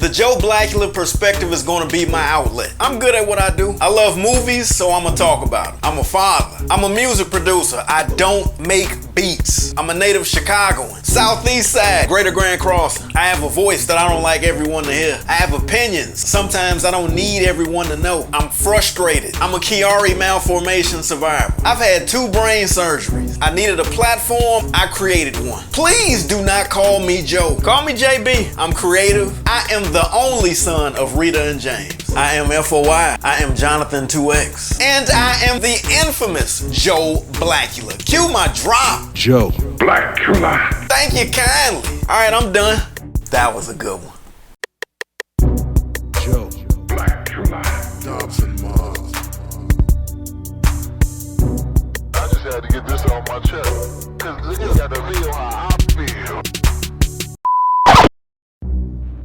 The Joe Blackula perspective is gonna be my outlet. I'm good at what I do. I love movies, so I'm gonna talk about it. I'm a father. I'm a music producer. I don't make beats. I'm a native Chicagoan. Southeast side, Greater Grand Crossing. I have a voice that I don't like everyone to hear. I have opinions. Sometimes I don't need everyone to know. I'm frustrated. I'm a Chiari malformation survivor. I've had 2 brain surgeries. I needed a platform. I created one. Please do not call me Joe. Call me JB. I'm creative. I am the only son of Rita and James. I am FOI. I am Jonathan 2X. And I am the infamous Joe Blackula. Cue my drop. Joe Blackula. Thank you kindly. All right, I'm done. That was a good one. Joe Blackula. Dobson Mars. I just had to get this off my chest. Cause you gotta feel how I feel.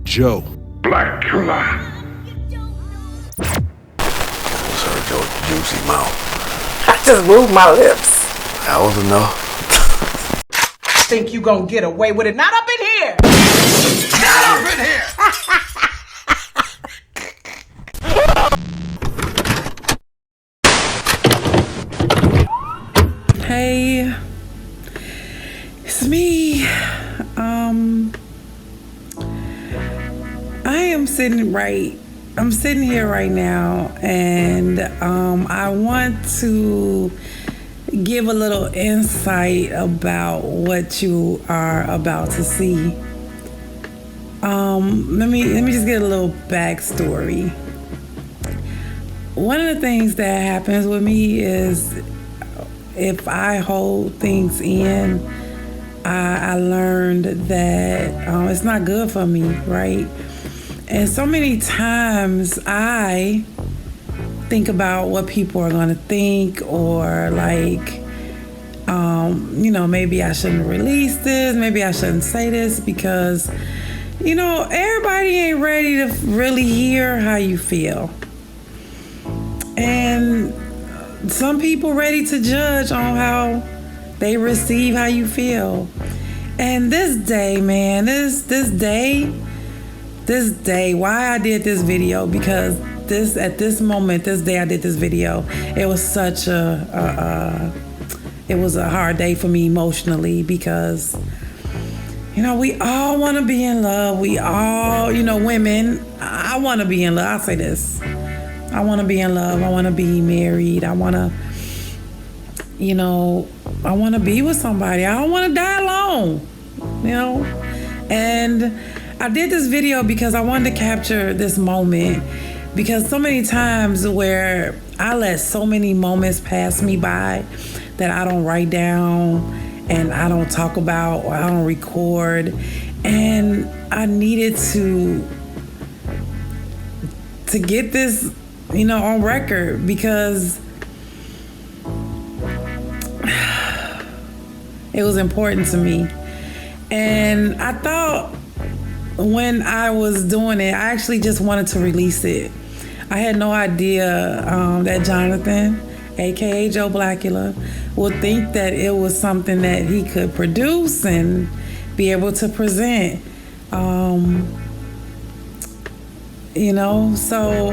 Joe Blackula. Sorry, Joe, juicy mouth. I just moved my lips. That was enough. Think you gonna get away with it? Not up in here! Get up in here! Hey, it's me. I'm sitting here right now, and I want to give a little insight about what you are about to see. Let me just get a little backstory. One of the things that happens with me is if I hold things in, I learned that it's not good for me, right? And so many times I think about what people are gonna think, or like, maybe I shouldn't release this, maybe I shouldn't say this, because, everybody ain't ready to really hear how you feel. And some people ready to judge on how they receive how you feel. And this day, man, this day, why I did this video, because at this moment, this day I did this video, it was such it was a hard day for me emotionally, because, we all want to be in love. We all, women, I want to be in love. I'll say this. I want to be in love. I want to be married. I want to, I want to be with somebody. I don't want to die alone, And I did this video because I wanted to capture this moment, because so many times where I let so many moments pass me by that I don't write down and I don't talk about, or I don't record, and I needed to get this, on record, because it was important to me. And I thought when I was doing it, I actually just wanted to release it. I had no idea that Jonathan, aka Joe Blackula, would think that it was something that he could produce and be able to present. So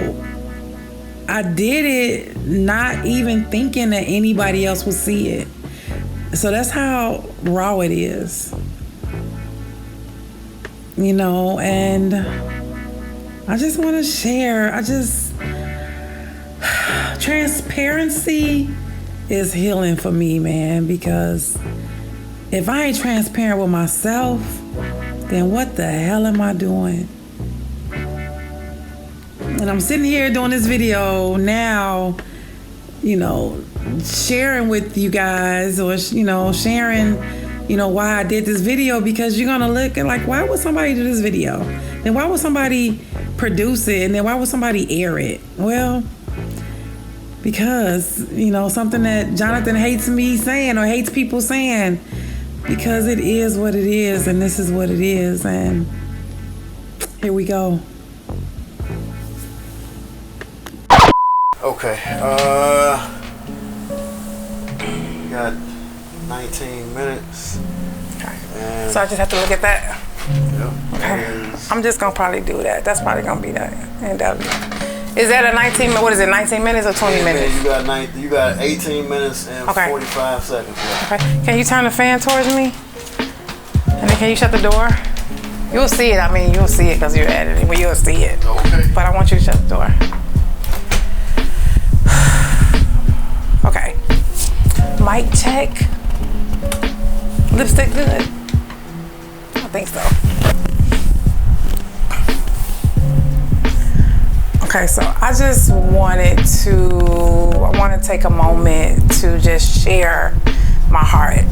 I did it not even thinking that anybody else would see it. So that's how raw it is. And I just want to share. Transparency is healing for me, man, because if I ain't transparent with myself, then what the hell am I doing? And I'm sitting here doing this video now, sharing with you guys, or, sharing, why I did this video, because you're going to look at like, why would somebody do this video? Then why would somebody produce it? And then why would somebody air it? Well, because, something that Jonathan hates me saying, or hates people saying, because it is what it is, and this is what it is. And here we go. Okay, got 19 minutes. Okay. So I just have to look at that? Yep. Okay. There's I'm just gonna probably do that. That's probably gonna be the NW. Is that a 19? What is it? 19 minutes or 20 minutes? You got 18 minutes and 45 seconds left. Okay. Can you turn the fan towards me? And then can you shut the door? You'll see it. I mean, you'll see it because you're editing, but you'll see it. Okay. But I want you to shut the door. Okay. Mic check. Lipstick good? I think so. Okay, so I just wanted to take a moment to just share my heart.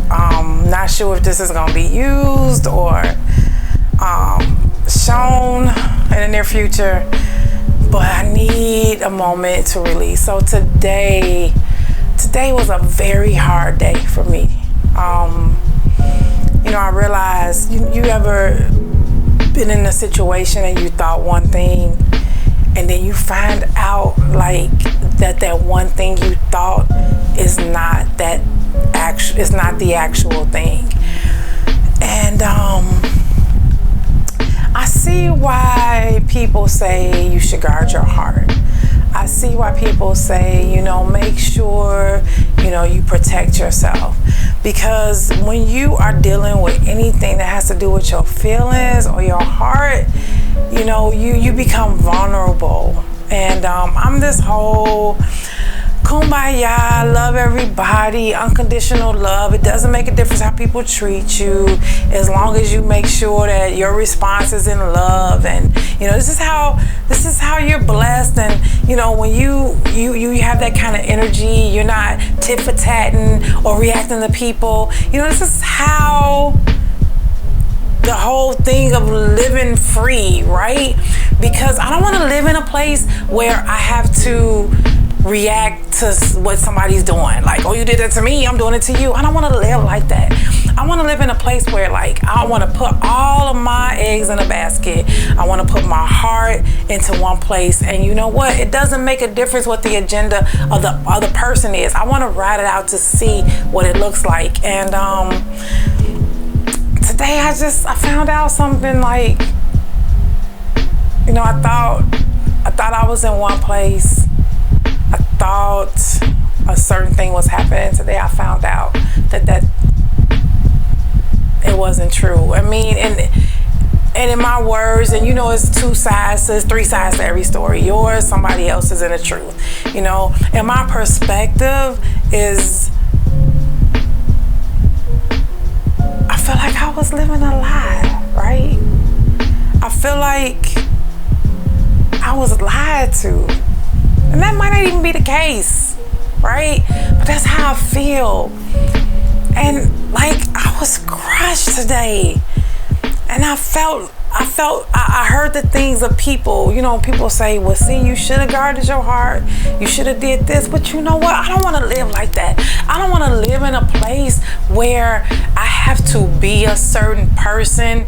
Not sure if this is gonna be used or shown in the near future, but I need a moment to release. So today was a very hard day for me. I realized you ever been in a situation and you thought one thing, and then you find out like that one thing you thought is not the actual thing. And I see why people say you should guard your heart. I see why people say, make sure, you protect yourself. Because when you are dealing with anything that has to do with your feelings or your heart, you become vulnerable. And I'm this whole kumbaya, love everybody, unconditional love. It doesn't make a difference how people treat you, as long as you make sure that your response is in love. And this is how you're blessed. And when you have that kind of energy, you're not tit for tatting or reacting to people. This is how the whole thing of living free, right? Because I don't want to live in a place where I have to react to what somebody's doing. Like, oh, you did that to me, I'm doing it to you. I don't want to live like that. I want to live in a place where I want to put all of my eggs in a basket. I want to put my heart into one place. And you know what? It doesn't make a difference what the agenda of the other person is. I want to ride it out to see what it looks like. And today I found out something like, I thought I was in one place. I thought a certain thing was happening. Today I found out that it wasn't true. I mean, and in my words, and it's two sides, there's three sides to every story. Yours, somebody else's, and the truth. And my perspective is, I feel like I was living a lie, right? I feel like I was lied to. And that might not even be the case, right? But that's how I feel. And I was crushed today. And I heard the things of people. People say, well, see, you should have guarded your heart. You should have did this. But you know what? I don't want to live like that. I don't want to live in a place where I have to be a certain person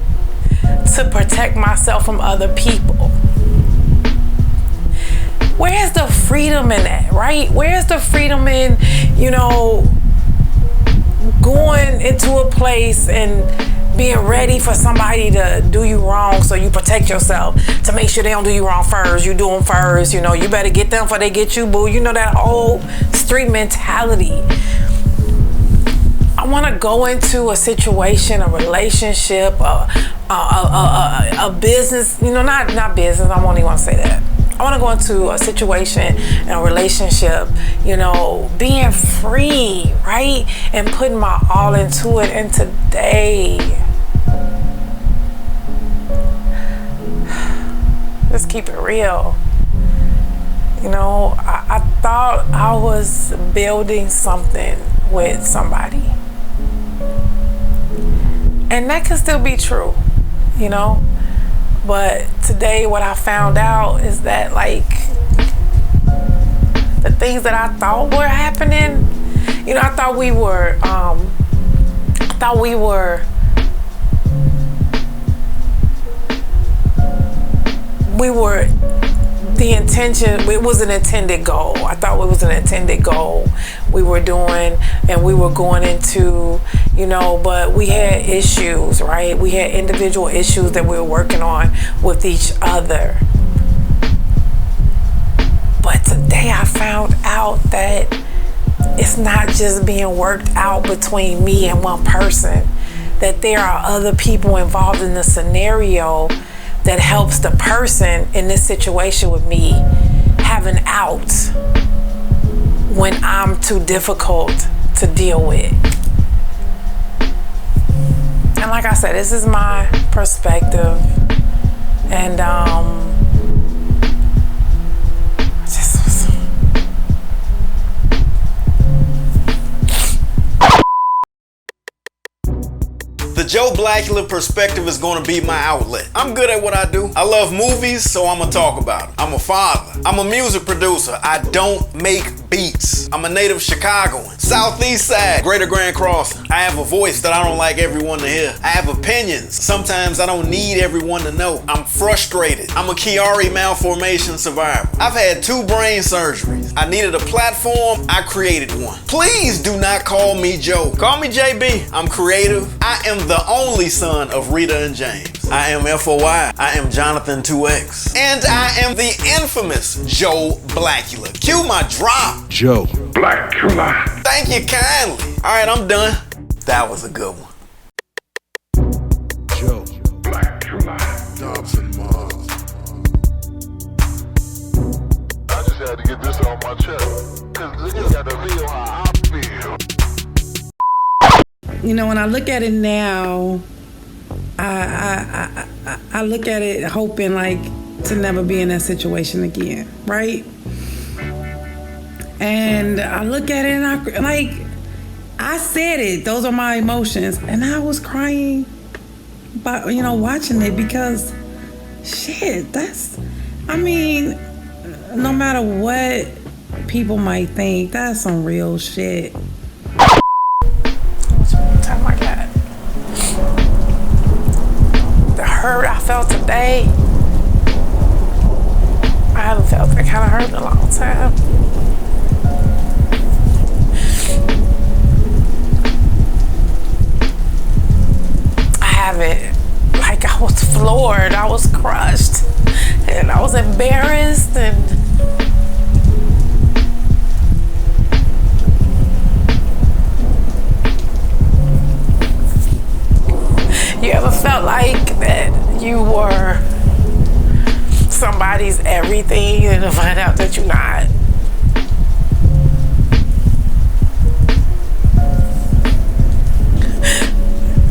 to protect myself from other people. Where's the freedom in that, right? Where's the freedom in, going into a place and being ready for somebody to do you wrong, so you protect yourself to make sure they don't do you wrong first. You do them first, you better get them before they get you, boo. That whole street mentality. I want to go into a situation, a relationship, a business, not business. I won't even want to say that. I want to go into a situation and a relationship, being free, right? And putting my all into it. And today, let's keep it real. I thought I was building something with somebody. And that can still be true, But today what I found out is that the things that I thought were happening, I thought we were the intention, it was an intended goal. I thought it was an intended goal we were doing, and we were going into, you know, but we had issues, right? We had individual issues that we were working on with each other. But today I found out that it's not just being worked out between me and one person, that there are other people involved in the scenario that helps the person in this situation with me have an out when I'm too difficult to deal with. And like I said, this is my perspective, and The Joe Blackula perspective is gonna be my outlet. I'm good at what I do. I love movies, so I'm gonna talk about it. I'm a father. I'm a music producer. I don't make beats. I'm a native Chicagoan. Southeast side, Greater Grand Crossing. I have a voice that I don't like everyone to hear. I have opinions. Sometimes I don't need everyone to know. I'm frustrated. I'm a Chiari malformation survivor. I've had 2 brain surgeries. I needed a platform. I created one. Please do not call me Joe. Call me JB. I'm creative. I am the only son of Rita and James. I am FOI. I am Jonathan 2X. And I am the infamous Joe Blackula. Cue my drop. Joe Blackula. Thank you kindly. All right, I'm done. That was a good one. Joe Blackula. Dobson Mars. I just had to get this off my chest. Cause you got to feel how I feel. you know, when I look at it now, I look at it hoping like to never be in that situation again, right? And I look at it and I said it. Those are my emotions, and I was crying, but watching it because, shit, I mean, no matter what people might think, that's some real shit. Oh my God. The hurt I felt today, I haven't felt that kind of hurt in a long time. I haven't. Like, I was floored, I was crushed, and I was embarrassed, and you ever felt like that you were somebody's everything and to find out that you're not?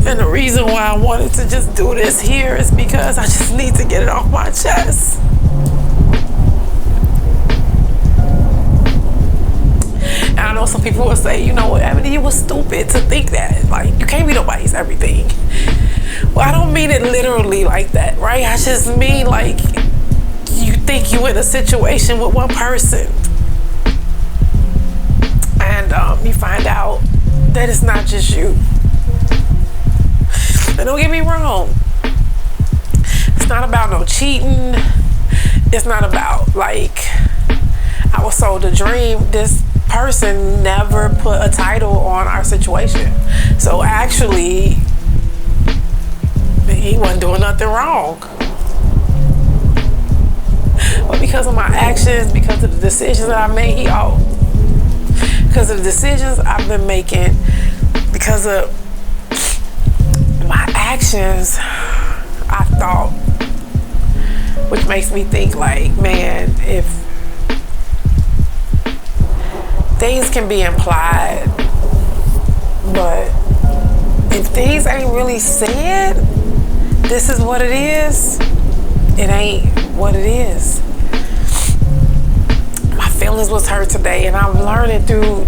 And the reason why I wanted to just do this here is because I just need to get it off my chest. And I know some people will say, you know what, Ebony, you was stupid to think that. Like, you can't be nobody's everything. Well, I don't mean it literally like that, right? I just mean like you think you in a situation with one person and you find out that it's not just you. And don't get me wrong, it's not about no cheating. It's not about like I was sold a dream. This person never put a title on our situation. So actually, he wasn't doing nothing wrong. But because of my actions, because of the decisions that I made, he out. Because of the decisions I've been making, because of my actions, I thought, which makes me think like, man, if things can be implied, but if things ain't really said, this is what it is, it ain't what it is. My feelings was hurt today, and I'm learning through,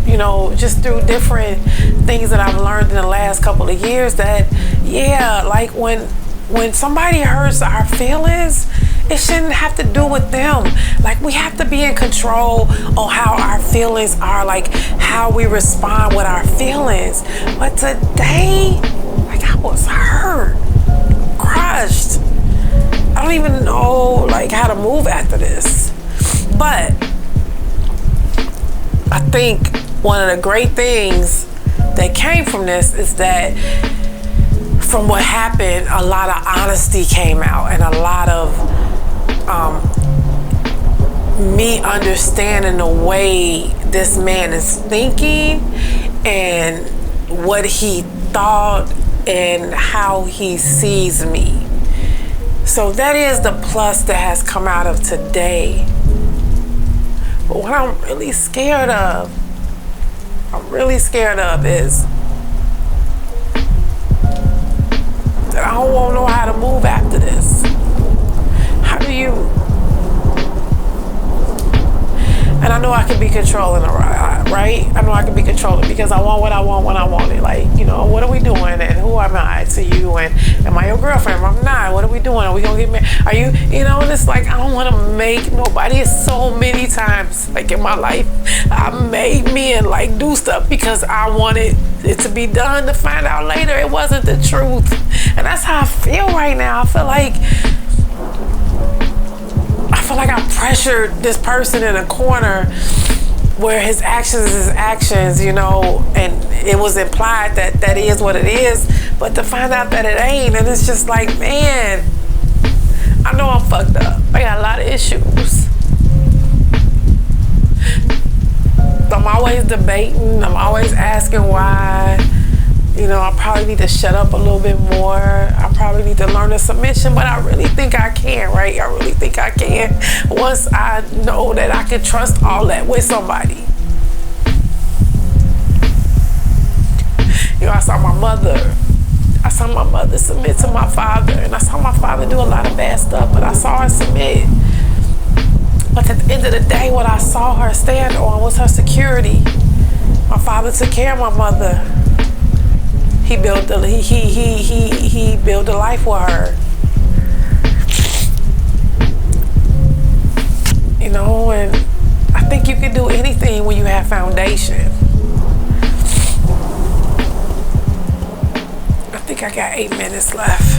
just through different things that I've learned in the last couple of years that, yeah, like when somebody hurts our feelings, it shouldn't have to do with them. Like, we have to be in control on how our feelings are, like how we respond with our feelings. But today, like, I was hurt, crushed. I don't even know like how to move after this. But I think one of the great things that came from this is that from what happened, a lot of honesty came out and a lot of me understanding the way this man is thinking and what he thought and how he sees me. So that is the plus that has come out of today. But what I'm really scared of is that I won't know how to move after this. How do you? And I know I can be controlling, right? I know I can be controlling because I want what I want when I want it. Like, you know, what are we doing and who am I to you? And am I your girlfriend? I'm not. What are we doing? Are we gonna get married? Are you, you know, and it's like, I don't want to make nobody. So many times, like in my life, I made men like do stuff because I wanted it to be done to find out later it wasn't the truth. And that's how I feel right now. I feel like I pressured this person in a corner where his actions is his actions, you know, and it was implied that that is what it is, but to find out that it ain't, and it's just like, man, I know I'm fucked up. I got a lot of issues. I'm always debating. I'm always asking why. You know, I probably need to shut up a little bit more. I probably need to learn the submission, but I really think I can, right? I really think I can once I know that I can trust all that with somebody. You know, I saw my mother submit to my father, and I saw my father do a lot of bad stuff, but I saw her submit. But at the end of the day, what I saw her stand on was her security. My father took care of my mother. He built a life with her. You know, and I think you can do anything when you have foundation. I think I got 8 minutes left.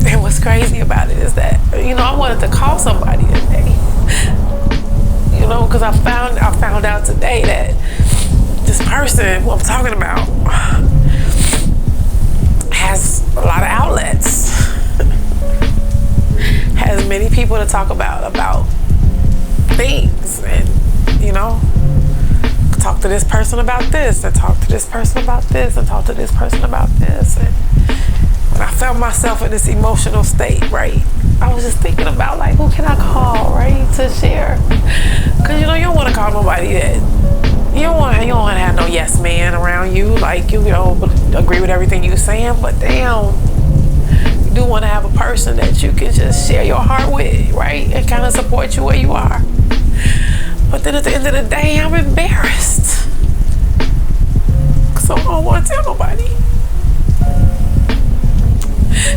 And what's crazy about it is that, you know, I wanted to call somebody today. You know, because I found out today that this person who I'm talking about has a lot of outlets. Has many people to talk about things, and you know, talk to this person about this, and talk to this person about this, and talk to this person about this, and I found myself in this emotional state, right? I was just thinking about, like, who can I call, right, to share? Because, you know, you don't want to call nobody that, you don't want to have no yes man around you, like, you know, agree with everything you're saying, but damn, you do want to have a person that you can just share your heart with, right, and kind of support you where you are. But then at the end of the day, I'm embarrassed. So I don't want to tell nobody.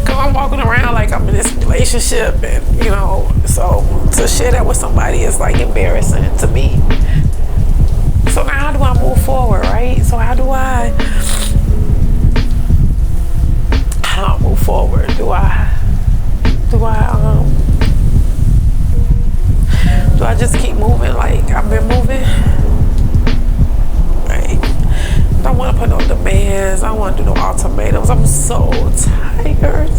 Cause I'm walking around like I'm in this relationship, and you know, so to share that with somebody is like embarrassing to me. So now how do I move forward, right? So how do I move forward? Do I just keep moving like I've been moving? Right? I don't want to put no demands. I don't want to do no ultimatums. I'm so tired.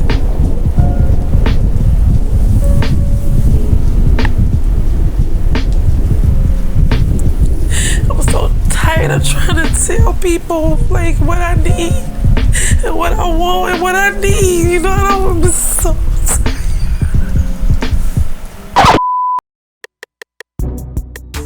I'm so tired of trying to tell people like what I need and what I want and what I need. You know, I'm just so tired.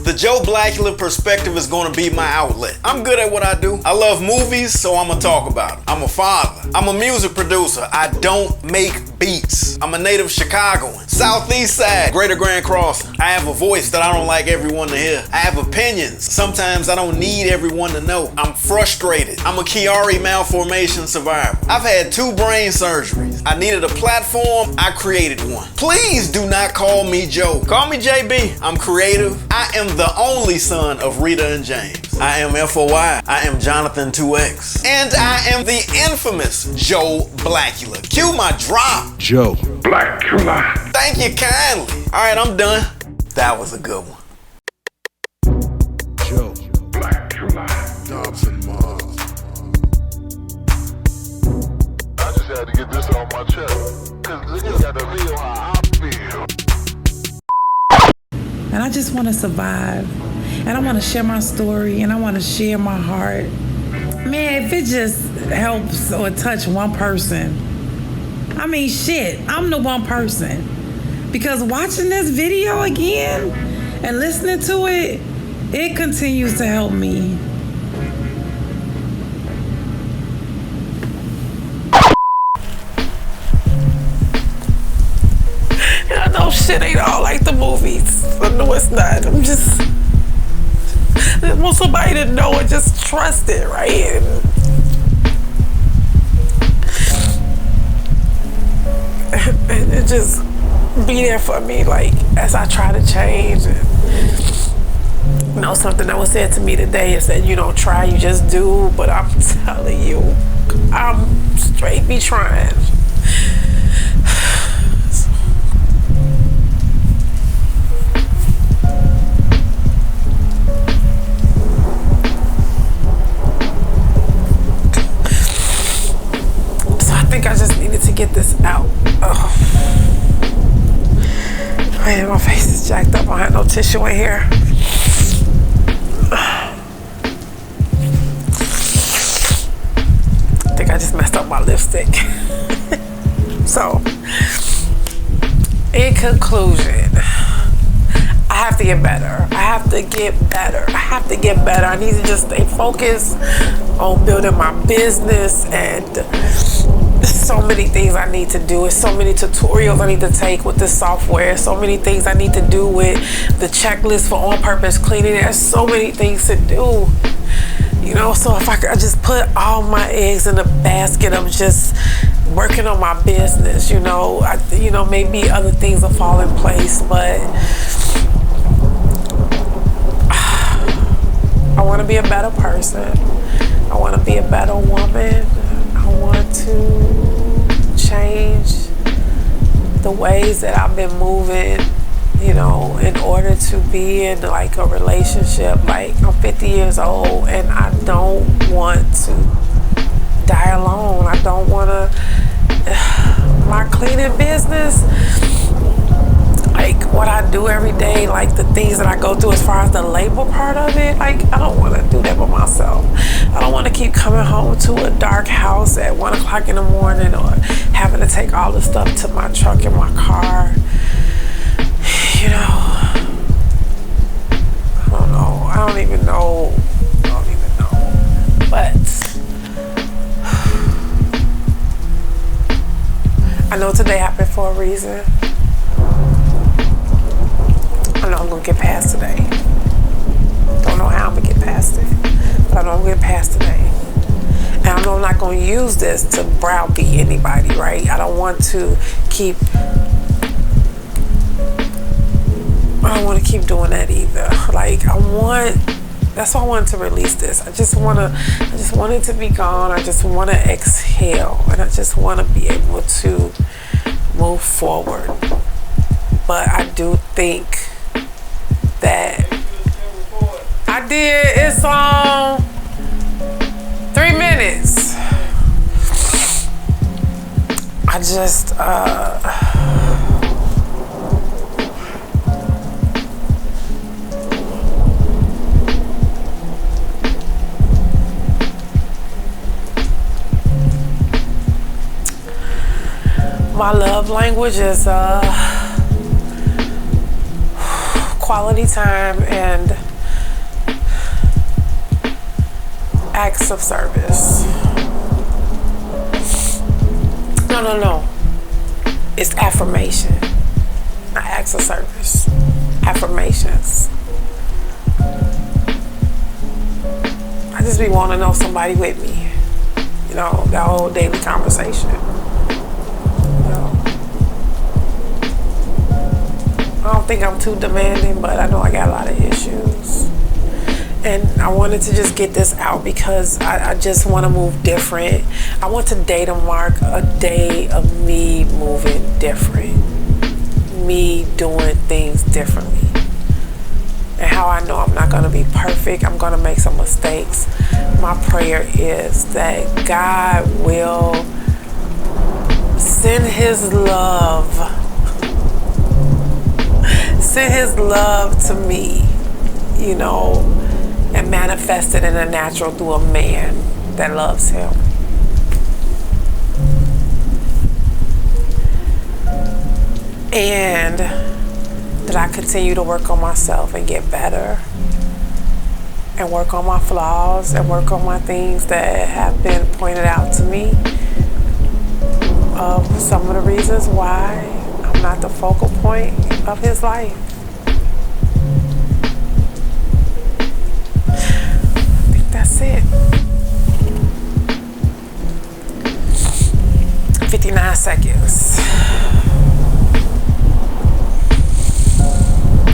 The Joe Blackula perspective is going to be my outlet. I'm good at what I do. I love movies, so I'm going to talk about them. I'm a father. I'm a music producer. I don't make beats. I'm a native Chicagoan. Southeast side, Greater Grand Crossing. I have a voice that I don't like everyone to hear. I have opinions. Sometimes I don't need everyone to know. I'm frustrated. I'm a Chiari malformation survivor. I've had 2 brain surgeries. I needed a platform. I created one. Please do not call me Joe. Call me JB. I'm creative. I am the only son of Rita and James. I am FOI. I am Jonathan 2X. And I am the infamous Joe Blackula. Cue my drop. Joe Blackula. Thank you kindly. All right, I'm done. That was a good one. Joe Blackula. Dobson Mars. I just had to get this off my chest. Cause you gotta feel how I feel. And I just want to survive. And I want to share my story. And I want to share my heart. Man, if it just helps or touch one person. I mean, shit, I'm the one person. Because watching this video again and listening to it, it continues to help me. I know shit ain't all like the movies. I know it's not. I want somebody to know and just trust it, right? And just be there for me, like, as I try to change. And, you know, something that was said to me today is that you don't try, you just do. But I'm telling you, I'm straight be trying. I think I just needed to get this out. Oh. Man, my face is jacked up. I had no tissue in here. I think I just messed up my lipstick. So, in conclusion, I have to get better. I have to get better. I have to get better. I need to just stay focused on building my business, and so many things I need to do. There's so many tutorials I need to take with this software. So many things I need to do with the checklist for on-purpose cleaning. There's so many things to do. You know, so if I could just put all my eggs in a basket of just working on my business, you know, maybe other things will fall in place, but I want to be a better person. I want to be a better woman. I want to change the ways that I've been moving, you know, in order to be in like a relationship. Like, I'm 50 years old and I don't want to die alone. I don't want to, my cleaning business, like what I do every day, like the things that I go through as far as the labor part of it, like I don't want to do that by myself. I don't want to keep coming home to a dark house at 1 o'clock in the morning or having to take all the stuff to my truck and my car. You know, I don't even know. But I know today happened for a reason. I know I'm gonna get past today. Don't know how I'm gonna get past it, but I know I'm gonna get past today. And I know I'm not gonna use this to browbeat anybody, right? I don't want to keep doing that either. Like, that's why I wanted to release this. I just want it to be gone. I just want to exhale, and I just want to be able to move forward. But I do think that I did. It's on 3 minutes. I just my love language is quality time and acts of service. No. It's affirmation, not acts of service. Affirmations. I just be wanting to know somebody with me. You know, that whole daily conversation. I don't think I'm too demanding, but I know I got a lot of issues. And I wanted to just get this out because I just want to move different. I want today to mark a day of me moving different. Me doing things differently. And how I know I'm not going to be perfect. I'm going to make some mistakes. My prayer is that God will send his love. Send his love to me, you know, and manifest it in the natural through a man that loves him. And that I continue to work on myself and get better. And work on my flaws and work on my things that have been pointed out to me. Of some of the reasons why I'm not the focal point of his life. I think that's it. 59 seconds.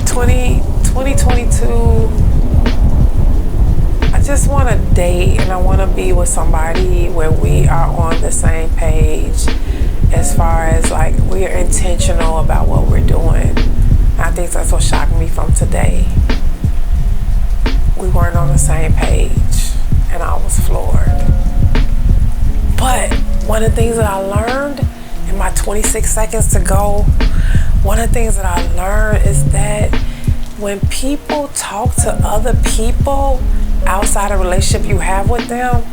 2022, I just want to date and I want to be with somebody where we are on the same page as far as like we are intentional about what we're doing. I think that's what shocked me from today. We weren't on the same page and I was floored. But one of the things that I learned in my 26 seconds to go, one of the things that I learned is that when people talk to other people outside a relationship you have with them,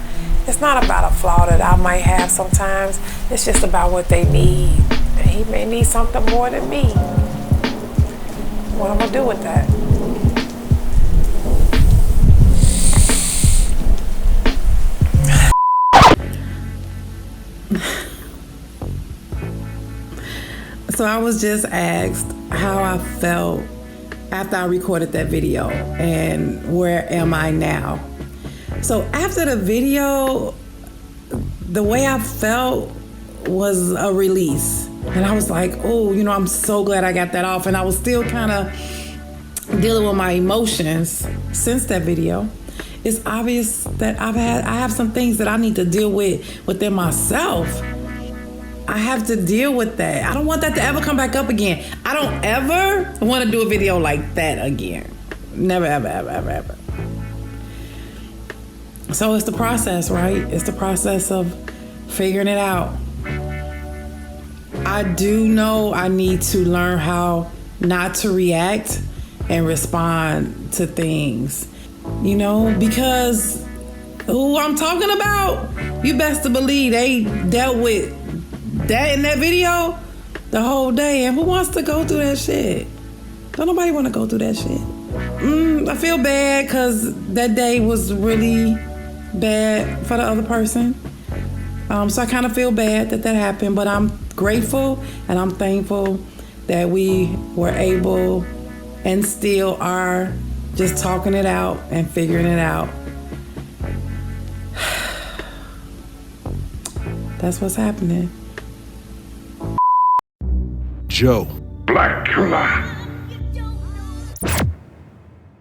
it's not about a flaw that I might have sometimes. It's just about what they need. And he may need something more than me. What I'm gonna do with that? So I was just asked how I felt after I recorded that video and where am I now. So after the video, the way I felt was a release. And I was like, oh, you know, I'm so glad I got that off. And I was still kind of dealing with my emotions since that video. It's obvious that I have some things that I need to deal with within myself. I have to deal with that. I don't want that to ever come back up again. I don't ever want to do a video like that again. Never, ever, ever, ever, ever. So it's the process, right? It's the process of figuring it out. I do know I need to learn how not to react and respond to things, you know, because who I'm talking about, you best to believe they dealt with that in that video the whole day. And who wants to go through that shit? Don't nobody want to go through that shit. I feel bad because that day was really bad for the other person. So I kind of feel bad that happened, but I'm grateful and I'm thankful that we were able and still are just talking it out and figuring it out. That's what's happening. Joe. Blackula.